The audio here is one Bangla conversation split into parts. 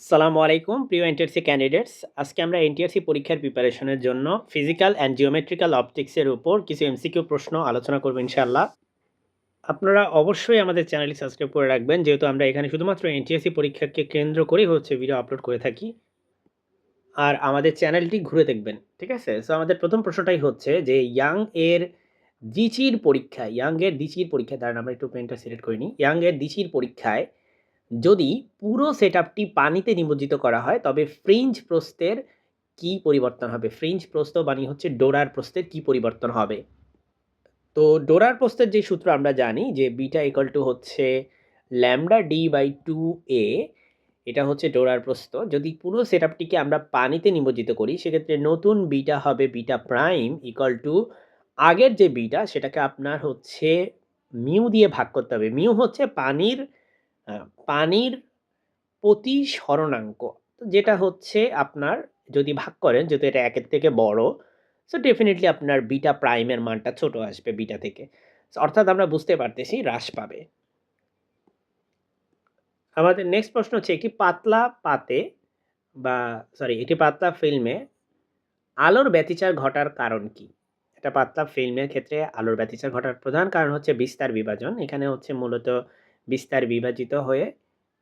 সালামু আলাইকুম প্রিয় এনটিআরসি ক্যান্ডিডেটস। আজকে আমরা এনটিআরসি পরীক্ষার প্রিপারেশনের জন্য ফিজিক্যাল অ্যান্ড জিওমেট্রিক্যাল অপটিক্সের উপর কিছু এমসিকিউ প্রশ্ন আলোচনা করব ইনশাআল্লাহ। আপনারা অবশ্যই আমাদের চ্যানেলটি সাবস্ক্রাইব করে রাখবেন, যেহেতু আমরা এখানে শুধুমাত্র এনটিআরসি পরীক্ষাকে কেন্দ্র করেই ভিডিও আপলোড করে থাকি। আর আমাদের চ্যানেলটি ঘুরে দেখবেন, ঠিক আছে? সো আমাদের প্রথম প্রশ্নটাই হচ্ছে যে ইয়াংয়ের দ্বিচির পরীক্ষায় দাঁড়ান, আমরা একটু পেনটা সিলেক্ট করে নিই। ইয়াংয়ের দ্বিচির পরীক্ষায় যদি পুরো সেটআপটি পানিতে নিমজ্জিত করা হয় তবে ফ্রিঞ্জ প্রস্থের কি পরিবর্তন হবে? ফ্রিঞ্জ প্রস্থ মানে হচ্ছে ডোরার প্রস্থের কি পরিবর্তন হবে? তো ডোরার প্রস্থের যে সূত্র আমরা জানি যে বিটা ইকুয়াল টু হচ্ছে ল্যামডা ডি বাই 2a। এটা হচ্ছে ডোরার প্রস্থ। যদি পুরো সেটআপটিকে আমরা পানিতে নিমজ্জিত করি সেক্ষেত্রে নতুন বিটা হবে বিটা প্রাইম ইকুয়াল টু আগের যে বিটা সেটাকে আপনার হচ্ছে মিউ দিয়ে ভাগ করতে হবে। মিউ হচ্ছে পানির প্রতিসরণাঙ্ক, যেটা হচ্ছে আপনার যদি ভাগ করেন, যেহেতু এটা একের থেকে বড়, সো ডেফিনেটলি আপনার বিটা প্রাইমের মানটা ছোট আসবে বিটা থেকে। অর্থাৎ আমরা বুঝতে পারতেছি হ্রাস পাবে। আমাদের নেক্সট প্রশ্ন হচ্ছে একটি পাতলা ফিল্মে আলোর ব্যতিচার ঘটার কারণ কি? এটা পাতলা ফিল্মের ক্ষেত্রে আলোর ব্যতিচার ঘটার প্রধান কারণ হচ্ছে বিস্তার বিভাজন। এখানে হচ্ছে মূলত বিস্তার বিভাজিত হয়ে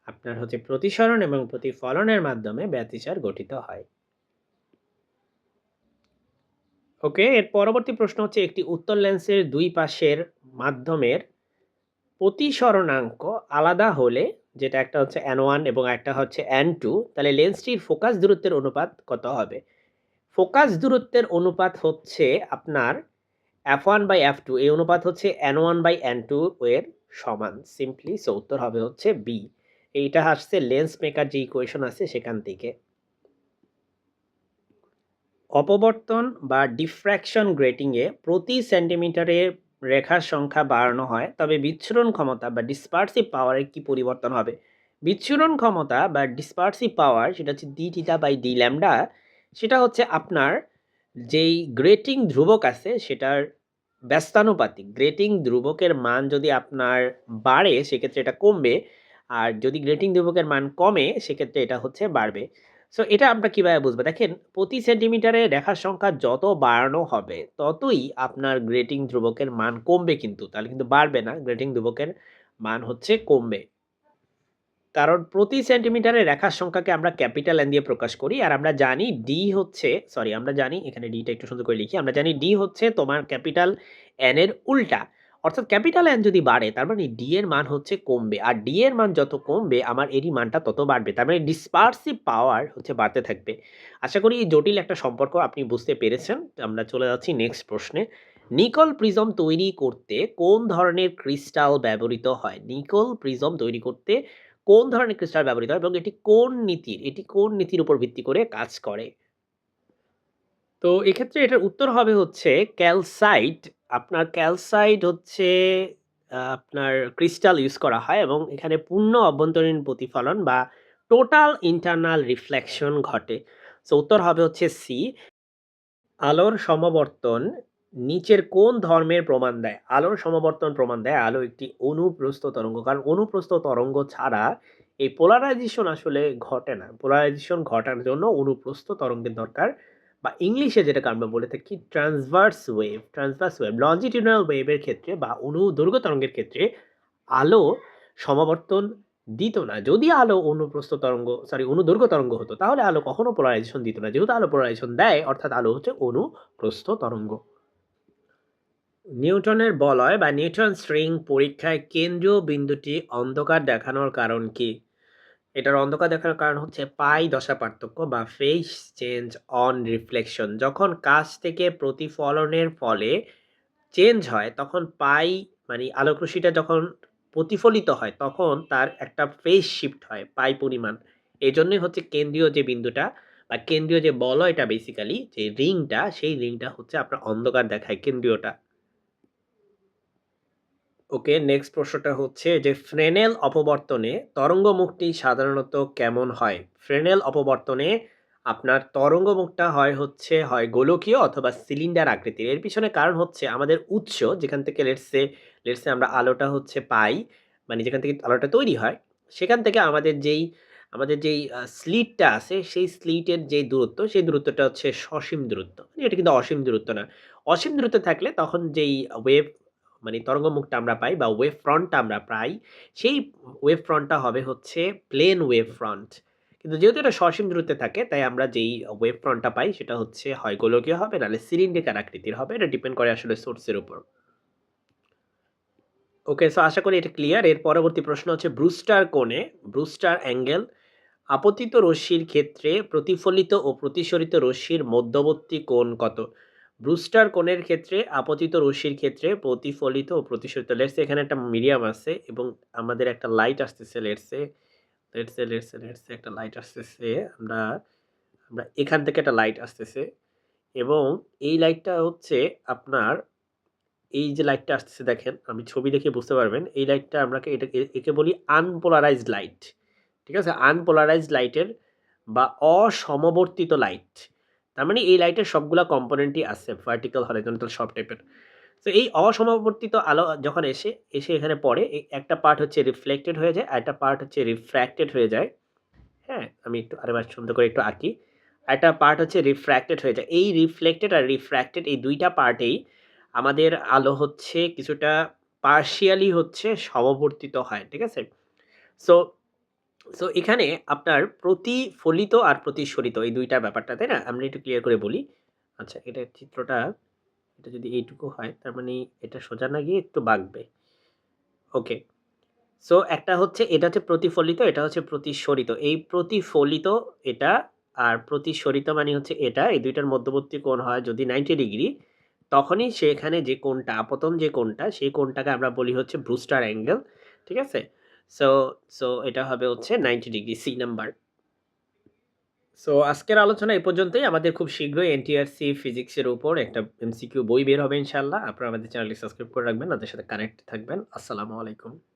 আপনার হচ্ছে প্রতিসরণ এবং প্রতিফলনের মাধ্যমে ব্যতিচার গঠিত হয়। ওকে, এর পরবর্তী প্রশ্ন হচ্ছে একটি উত্তল লেন্সের দুই পাশের মাধ্যমের প্রতিসরণাঙ্ক আলাদা হলে, যেটা একটা হচ্ছে n1 এবং একটা হচ্ছে n2, তাহলে লেন্সটির ফোকাস দূরত্বের অনুপাত কত হবে? ফোকাস দূরত্বের অনুপাত হচ্ছে আপনার f1/f2, এই অনুপাত হচ্ছে n1/n2 এর সমান সিম্পলি। সো উত্তর হবে হচ্ছে বি। এইটা আসছে লেন্স মেকার যে ইকুয়েশন আছে সেখান থেকে। অপবর্তন বা ডিফ্র্যাকশন গ্রেটিংয়ে প্রতি সেন্টিমিটারে রেখার সংখ্যা বাড়ানো হয় তবে বিচ্ছুরণ ক্ষমতা বা ডিসপার্সিভ পাওয়ারের কি পরিবর্তন হবে? বিচ্ছুরণ ক্ষমতা বা ডিসপার্সিভ পাওয়ার সেটা হচ্ছে D theta by D lambda. সেটা হচ্ছে আপনার যেই গ্রেটিং ধ্রুবক আছে সেটার ব্যস্তানুপাতিক। গ্রেটিং ধ্রুবকের মান যদি আপনার বাড়ে সেক্ষেত্রে এটা কমবে, আর যদি গ্রেটিং ধ্রুবকের মান কমে সেক্ষেত্রে এটা হচ্ছে বাড়বে। সো এটা আমরা কিভাবে বুঝবো? দেখেন, প্রতি সেন্টিমিটারে রেখার সংখ্যা যত বাড়ানো হবে ততই আপনার গ্রেটিং ধ্রুবকের মান কমবে, কিন্তু তাহলে কিন্তু বাড়বে না, গ্রেটিং ধ্রুবকের মান হচ্ছে কমবে। কারণ প্রতি সেন্টিমিটারে রেখার সংখ্যাকে আমরা ক্যাপিটাল এন দিয়ে প্রকাশ করি, আর আমরা জানি ডি হচ্ছে, আমরা জানি এখানে ডিটা একটু সুন্দর করে লিখি, আমরা জানি ডি হচ্ছে তোমার ক্যাপিটাল এন এর উল্টা। অর্থাৎ ক্যাপিটাল এন যদি বাড়ে তার মানে ডি এর মান হচ্ছে কমবে, আর ডি এর মান যত কমবে আমার এরই মানটা তত বাড়বে, তার মানে ডিসপার্সিভ পাওয়ার হচ্ছে বাড়তে থাকবে। আশা করি এই জটিল একটা সম্পর্ক আপনি বুঝতে পেরেছেন। আমরা চলে যাচ্ছি নেক্সট প্রশ্নে। নিকল প্রিজম তৈরি করতে কোন ধরনের ক্রিস্টাল ব্যবহৃত হয়? নিকল প্রিজম তৈরি করতে কোন ধরনের ক্রিস্টাল ব্যবহৃত হয় এবং এটি কোন নীতির উপর ভিত্তি করে কাজ করে? তো এক্ষেত্রে এটার উত্তর হবে হচ্ছে ক্যালসাইট। আপনার ক্যালসাইট হচ্ছে আপনার ক্রিস্টাল ইউজ করা হয় এবং এখানে পূর্ণ অভ্যন্তরীণ প্রতিফলন বা টোটাল ইন্টারনাল রিফ্লেকশন ঘটে। সো উত্তর হবে হচ্ছে সি। আলোর সমবর্তন নিচের কোন ধর্মের প্রমাণ দেয়? আলোর সমবর্তন প্রমাণ দেয় আলো একটি অনুপ্রস্থ তরঙ্গ। কারণ অনুপ্রস্থ তরঙ্গ ছাড়া এই পোলারাইজেশন আসলে ঘটে না। পোলারাইজেশন ঘটার জন্য অনুপ্রস্থ তরঙ্গের দরকার, বা ইংলিশে যেটাকে আমরা বলে থাকি ট্রান্সভার্স ওয়েভ। লঞ্জিটিউডাল ওয়েভের ক্ষেত্রে বা অনুদৈর্ঘ্য তরঙ্গের ক্ষেত্রে আলো সমাবর্তন দিত না। যদি আলো অনুদৈর্ঘ্য তরঙ্গ হতো তাহলে আলো কখনো পোলারাইজেশন দিত না। যেহেতু আলো পোলারাইজেশন দেয় অর্থাৎ আলো হচ্ছে অনুপ্রস্থ তরঙ্গ। নিউটনের বলয় বা নিউটন স্ট্রিং পরীক্ষায় কেন্দ্রীয় বিন্দুটি অন্ধকার দেখানোর কারণ কি? এটার অন্ধকার দেখানোর কারণ হচ্ছে পাই দশা পার্থক্য বা ফেজ চেঞ্জ অন রিফ্লেকশন। যখন কাছ থেকে প্রতিফলনের ফলে চেঞ্জ হয় তখন পাই, মানে আলোক রশ্মিটা যখন প্রতিফলিত হয় তখন তার একটা ফেজ শিফট হয় পাই পরিমাণ। এই জন্যই হচ্ছে কেন্দ্রীয় যে বিন্দুটা বা কেন্দ্রীয় যে বলয়টা, বেসিক্যালি যে রিংটা, সেই রিংটা হচ্ছে আপনার অন্ধকার দেখায় কেন্দ্রীয়টা। ওকে, নেক্সট প্রশ্নটা হচ্ছে যে ফ্রেনেল অপবর্তনে তরঙ্গ মুখটি সাধারণত কেমন হয়? ফ্রেনেল অপবর্তনে আপনার তরঙ্গ মুখটা হয় গোলকীয় অথবা সিলিন্ডার আকৃতির। এর পিছনে কারণ হচ্ছে আমাদের উৎস যেখান থেকে লেটসে আমরা আলোটা হচ্ছে পাই, মানে যেখান থেকে আলোটা তৈরি হয় সেখান থেকে আমাদের যেই আমাদের যেই স্লিটটা আছে সেই স্লিটের যে দূরত্ব সেই দূরত্বটা হচ্ছে সসীম দূরত্ব। মানে এটা কিন্তু অসীম দূরত্ব না। অসীম দূরত্ব থাকলে তখন যেই ওয়েভ মানে তরঙ্গমুখটা আমরা পাই বা ওয়েভ ফ্রন্টটা আমরা পাই, সেই ওয়েভ ফ্রন্টটা হবে হচ্ছে প্লেন ওয়েভ ফ্রন্ট। কিন্তু যেহেতু এটা সসীম দূরত্বে থাকে তাই আমরা যেই ওয়েভ ফ্রন্টটা পাই সেটা হচ্ছে হয় গোলকীয় হবে নাহলে সিলিন্ড্রিকাল আকৃতির হবে। এটা ডিপেন্ড করে আসলে সোর্সের উপর। ওকে, সো আশা করি এটা ক্লিয়ার। এর পরবর্তী প্রশ্ন হচ্ছে ব্রুস্টার কোণে, ব্রুস্টার অ্যাঙ্গেল আপতিত রশ্মির ক্ষেত্রে প্রতিফলিত ও প্রতিসরিত রশ্মির মধ্যবর্তী কোণ কত? ব্রুস্টার কোণের ক্ষেত্রে আপতিত রশ্মির ক্ষেত্রে প্রতিফলিত ও প্রতিসরিত, লেটস এখানে একটা মিডিয়াম আছে এবং আমাদের একটা লাইট আসতেছে, লেটস একটা লাইট আসতেছে, আমরা আমরা এখান থেকে একটা লাইট আসতেছে এবং এই লাইটটা হচ্ছে আপনার এই যে লাইটটা আসতেছে দেখেন, আমি ছবি দেখে বুঝতে পারবেন। এই লাইটটা আমরাকে একে বলি আনপোলারাইজড লাইট। ঠিক আছে? আনপোলারাইজড লাইটের বা অসমবর্তিত লাইট। তার মানে এই লাইটের সবগুলা কম্পোনেন্টই আছে ভার্টিক্যাল, হরাইজন্টাল সব টাইপের। তো এই অসমবর্তিত আলো যখন এসে এখানে পড়ে, একটা পার্ট হচ্ছে রিফ্লেক্টেড হয়ে যায়, আরেকটা পার্ট হচ্ছে রিফ্র্যাক্টেড হয়ে যায়। হ্যাঁ? আমি একটু আরেকবার সুন্দর করে একটু আঁকি। আরেকটা পার্ট হচ্ছে রিফ্র্যাক্টেড হয়ে যায়। এই রিফ্লেক্টেড আর রিফ্র্যাক্টেড এই ২ টা পার্টেই আমাদের আলো হচ্ছে কিছুটা পার্শিয়ালি হচ্ছে সমবর্তিত হয়। ঠিক আছে? সো সো এখানে আপনার প্রতিফলিত আর প্রতিসরিত এই ২ টার ব্যাপারটা, তাই না? আমরা একটু ক্লিয়ার করে বলি। আচ্ছা, এটার চিত্রটা এটা যদি এইটুকু হয় তার মানে এটা সোজা না গিয়ে একটু বাঁকবে। ওকে। সো একটা হচ্ছে এটা হচ্ছে প্রতিফলিত, এটা হচ্ছে প্রতিসরিত। এই প্রতিফলিত এটা আর প্রতিসরিত মানে হচ্ছে এটা। এই ২ টার মধ্যবর্তী কোণ হয় যদি 90 ডিগ্রি, তখনই সেখানে যে কোণটা আপতন যে কোণটা সেই কোণটাকে আমরা বলি হচ্ছে ব্রুস্টার অ্যাঙ্গেল। ঠিক আছে? সো সো এটা হবে হচ্ছে 90 ডিগ্রি, সি নাম্বার। সো আজকের আলোচনা এই পর্যন্তই। আমাদের খুব শীঘ্রই এনটিআরসি ফিজিক্সের উপর একটা এমসিকিউ বই বের হবে ইনশাআল্লাহ। আপনারা আমাদের চ্যানেলটি সাবস্ক্রাইব করে রাখবেন, আমাদের সাথে কানেক্ট থাকবেন। আসসালামু আলাইকুম।